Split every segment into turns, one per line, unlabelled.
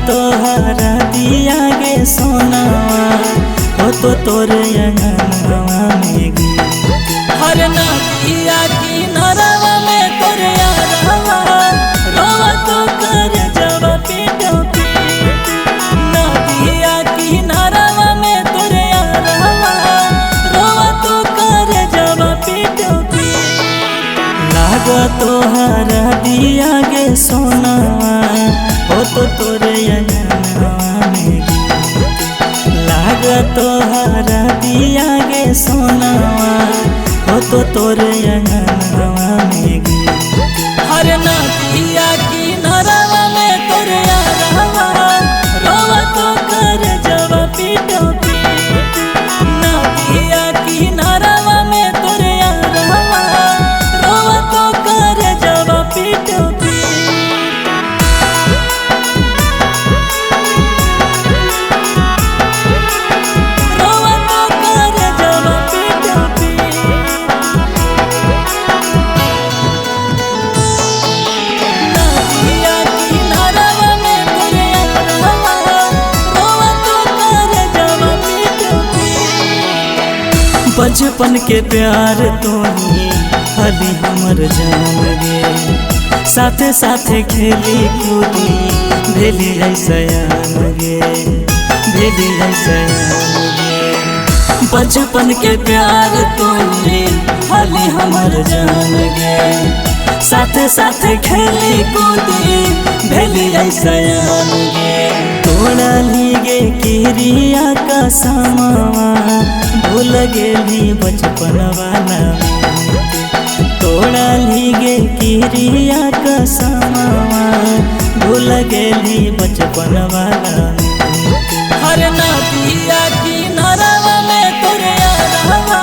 तोहरा दिया गे सोनावा हो तो तोरे अंगनवा में गीत। हर नदिया किनारवा में तोरे यारवा रोवा तो कर जवा पीटो पीट। नदिया किनारवा में तोरे यारवा रोवा तो कर जवा पीटो पीट। लागो तोहरा दिया गे सोनावा हो तो तोरे अंगनवा में गीत। लाग तोहरा दिया गे सोनावा हो तो तोरे अंगनवा में गीत। हर नदिया किनारवा में तोरे यारवा रोवा तो कर जवा पीटो पीट। नदिया किनारवा में तोरे यारवा रोवा तो कर जवा पीटो पीट। बचपन के प्यार तोनी हली हमर जान गे। साथे साथे खेली कूदी भेली सयान गे, भेली सयान गे। बचपन के प्यार तोनी हली हमर जान गे। साथे साथे खेली कूदी भेली सयान गे। तोड़ा लीगे किरिया का समावा भूल गेली बचपन वाला। तोड़ा लीगे किरिया का समावा भूल गेली बचपन वाला। हर नदिया किनारवा में तोरे यारवा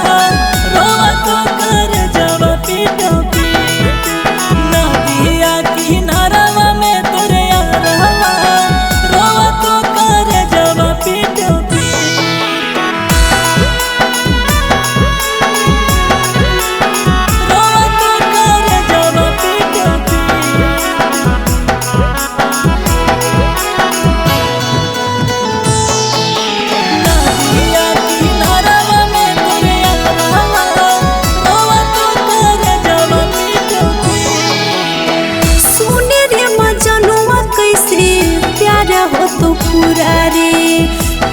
रोवा तो कर जवा पीटो पीट। नदिया किनारवा में तोरे यारवा रोवा तो कर जवा पीटो पीट।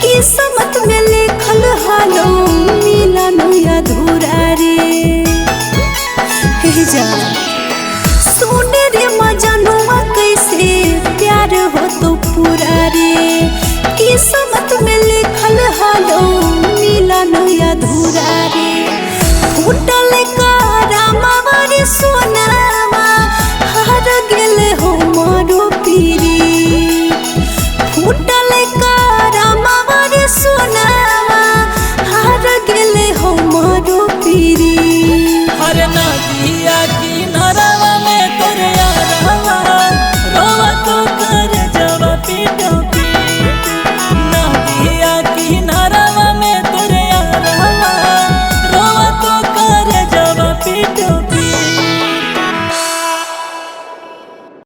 किस्मत में लिखल हालो मिलन अधूरा रे। जा सुने रे मजनुआ कैसे प्यार हो तो पूरा रे। किस्मत में लिखल हालो मिलन अधूरा।